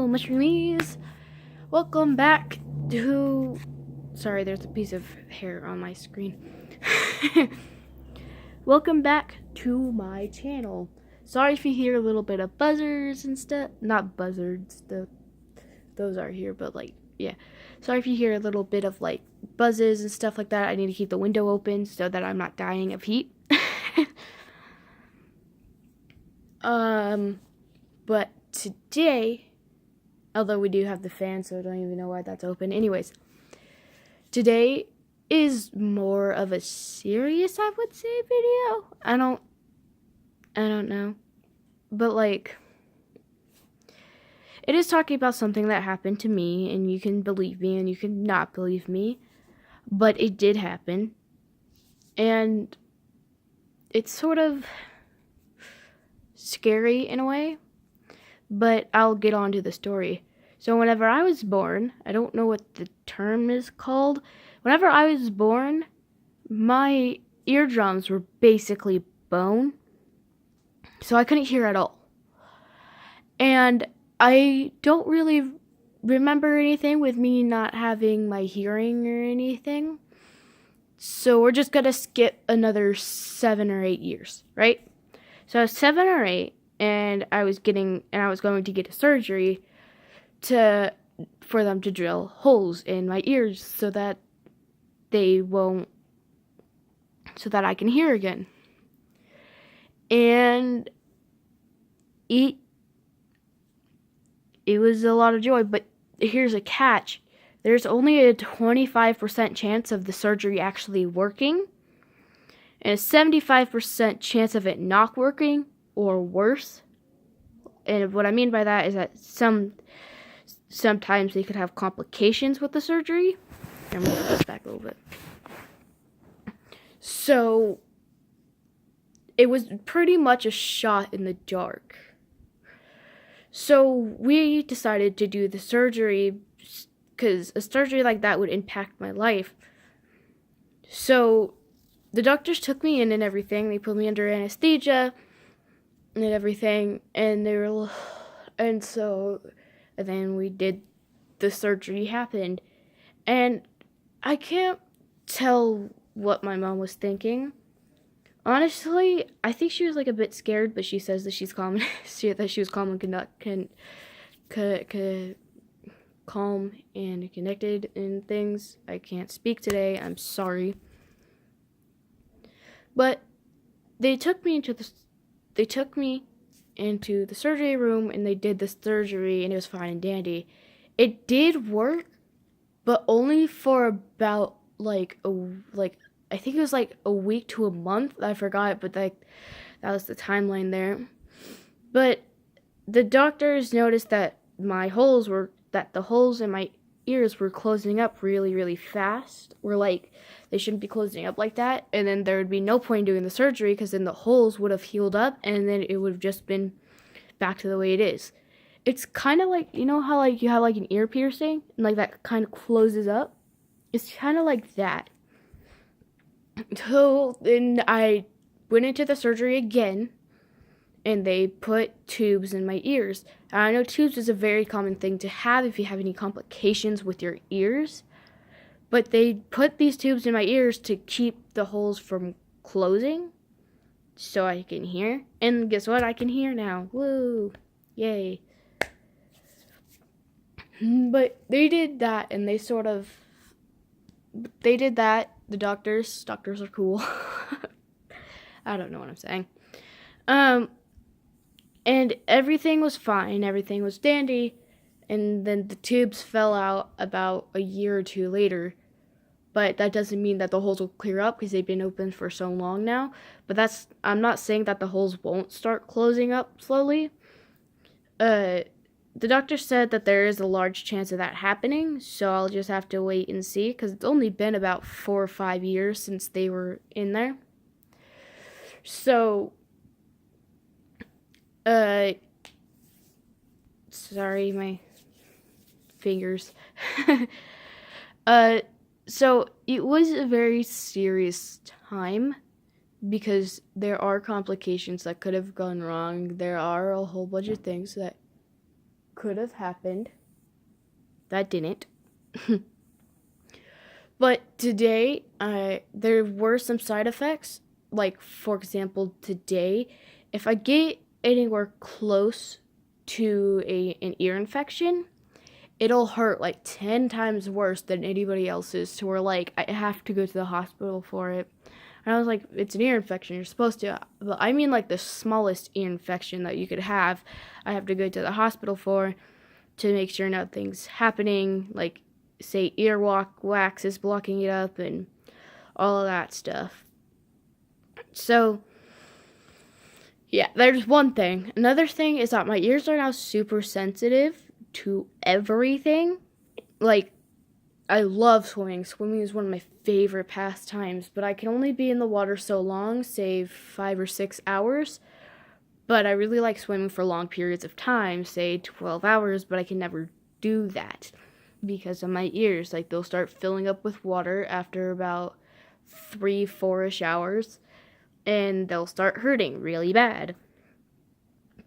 mushroomies. Welcome back to... Sorry, there's a piece of hair on my screen. Welcome back to my channel. Sorry if you hear a little bit of buzzers and stuff. Not buzzards, those are here, but yeah. Sorry if you hear a little bit of buzzes and stuff like that. I need to keep the window open so that I'm not dying of heat. But today, although we do have the fan, so I don't even know why that's open. Anyways, today is more of a serious, I would say, video. I don't know. But it is talking about something that happened to me, and you can believe me and you can not believe me, but it did happen. And it's sort of scary in a way, but I'll get on to the story. So whenever I was born, I don't know what the term is called. Whenever I was born, my eardrums were basically bone, so I couldn't hear at all. And I don't really remember anything with me not having my hearing or anything. So we're just gonna skip another 7 or 8 years, right? So I was 7 or 8, and I was going to get a surgery for them to drill holes in my ears so that I can hear again. And it was a lot of joy, but here's a catch. There's only a 25% chance of the surgery actually working, and a 75% chance of it not working or worse. And what I mean by that is that sometimes they could have complications with the surgery. I'm going to put this back a little bit. So it was pretty much a shot in the dark. So we decided to do the surgery because a surgery like that would impact my life. So the doctors took me in and everything. They put me under anesthesia and everything, and then we did the surgery happened. And I can't tell what my mom was thinking. Honestly, I think she was a bit scared, but she says that she's calm. That she was calm and calm and connected in things. I can't speak today. I'm sorry. But they took me into the surgery room, and they did the surgery, and it was fine and dandy. It did work, but only for about I think it was a week to a month. I forgot, but that was the timeline there. But the doctors noticed that the holes in my ears were closing up really, really fast. They shouldn't be closing up like that, and then there would be no point in doing the surgery because then the holes would have healed up, and then it would have just been back to the way it is. It's kind of like, you know how you have an ear piercing and that kind of closes up? It's kind of like that. So then I went into the surgery again, and they put tubes in my ears. And I know tubes is a very common thing to have if you have any complications with your ears. But they put these tubes in my ears to keep the holes from closing so I can hear. And guess what? I can hear now. Woo! Yay. But they did that, and the doctors are cool. I don't know what I'm saying. And everything was fine. Everything was dandy. And then the tubes fell out about a year or two later. But that doesn't mean that the holes will clear up because they've been open for so long now. But I'm not saying that the holes won't start closing up slowly. The doctor said that there is a large chance of that happening. So I'll just have to wait and see because it's only been about 4 or 5 years since they were in there. So, sorry, my fingers. So it was a very serious time because there are complications that could have gone wrong. There are a whole bunch of things that could have happened. That didn't. But today, there were some side effects. Like, for example, today, if I get anywhere close to an ear infection, it'll hurt like 10 times worse than anybody else's. So we're like, I have to go to the hospital for it. And I was like, it's an ear infection. You're supposed to. But I mean, like, the smallest ear infection that you could have, I have to go to the hospital for to make sure nothing's happening. Like, say, wax is blocking it up and all of that stuff. So, yeah, there's one thing. Another thing is that my ears are now super sensitive to everything. Like, I love swimming. Swimming is one of my favorite pastimes, but I can only be in the water so long, say 5 or 6 hours. But I really like swimming for long periods of time, say 12 hours, but I can never do that because of my ears. Like, they'll start filling up with water after about 3-4ish hours, and they'll start hurting really bad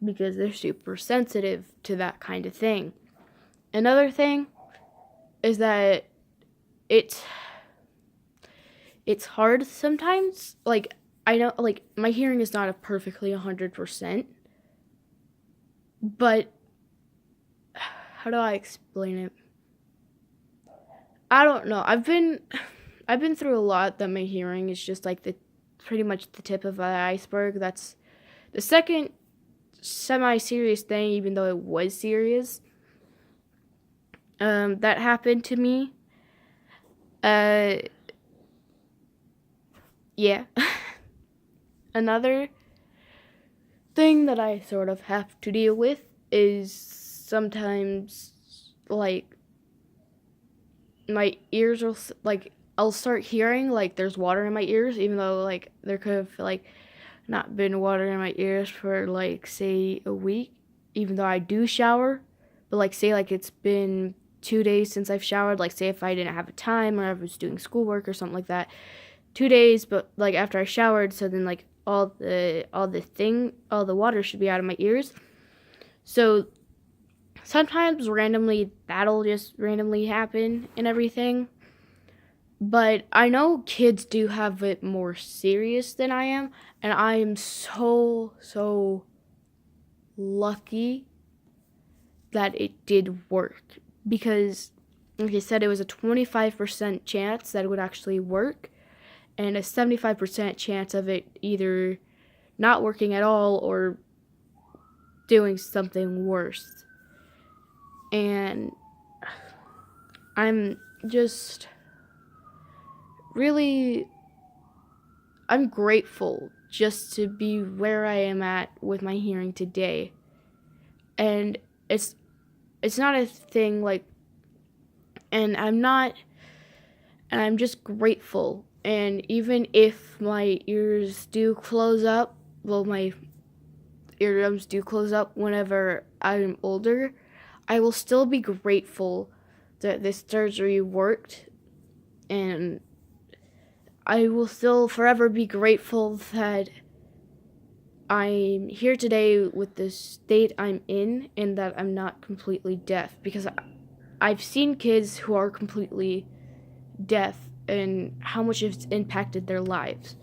because they're super sensitive to that kind of thing. Another thing is that it's hard sometimes. Like, I know, like, my hearing is not a perfectly 100%, but how do I explain it? I don't know. I've been through a lot that my hearing is just like pretty much the tip of the iceberg. That's the second semi-serious thing, even though it was serious. That happened to me. Yeah. Another thing that I sort of have to deal with is sometimes, like, my ears will, like, I'll start hearing, like, there's water in my ears, even though, like, there could have, like, not been water in my ears for, like, say, a week, even though I do shower. But, like, say, like, it's been 2 days since I've showered. Like, say if I didn't have a time or I was doing schoolwork or something like that. 2 days, but, like, after I showered, so then, like, all the water should be out of my ears. So sometimes randomly, that'll just randomly happen and everything. But I know kids do have it more serious than I am, and I am so lucky that it did work. Because, like I said, it was a 25% chance that it would actually work, and a 75% chance of it either not working at all or doing something worse. And I'm grateful just to be where I am at with my hearing today. And it's not a thing, like, and I'm just grateful. And even if my ears do close up, well, my eardrums do close up whenever I'm older, I will still be grateful that this surgery worked, and I will still forever be grateful that I'm here today with the state I'm in and that I'm not completely deaf, because I've seen kids who are completely deaf and how much it's impacted their lives.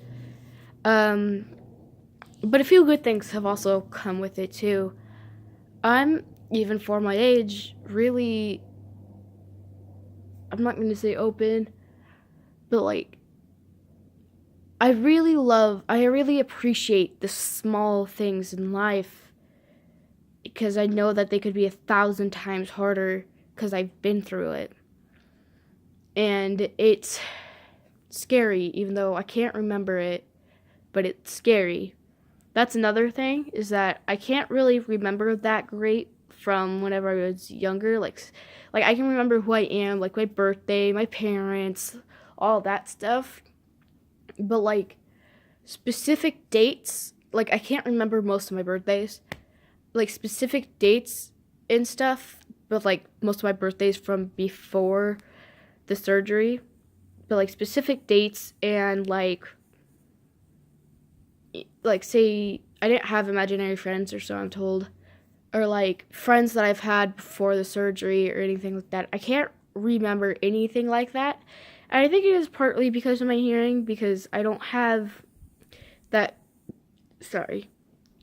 But a few good things have also come with it too. I'm, even for my age, really, I'm not going to say open, but, like, I really appreciate the small things in life, because I know that they could be 1,000 times harder because I've been through it. And it's scary, even though I can't remember it, but it's scary. That's another thing, is that I can't really remember that great from whenever I was younger. Like I can remember who I am, like my birthday, my parents, all that stuff. But, like, specific dates, like, I can't remember most of my birthdays. Like, specific dates and stuff, but, like, most of my birthdays from before the surgery. But, like, specific dates and, like, say, I didn't have imaginary friends, or so I'm told. or like friends that I've had before the surgery or anything like that. I can't remember anything like that. And I think it is partly because of my hearing, because I don't have that, sorry,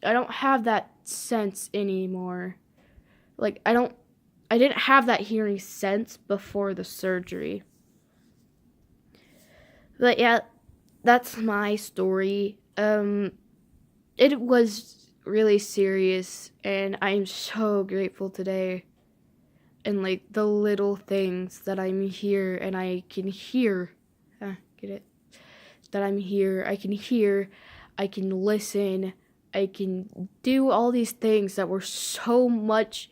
I don't have that sense anymore. Like, I didn't have that hearing sense before the surgery. But yeah, that's my story. It was really serious, and I'm so grateful today. And like the little things that I'm here and I can hear, get it? That I'm here, I can hear, I can listen, I can do all these things that were so much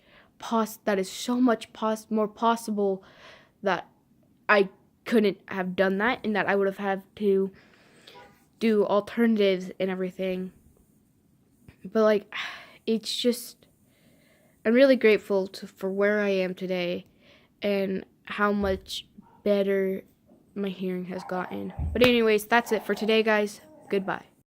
that is so much more possible, that I couldn't have done that, and that I would have had to do alternatives and everything. But like, it's just, I'm really grateful for where I am today and how much better my hearing has gotten. But anyways, that's it for today, guys. Goodbye.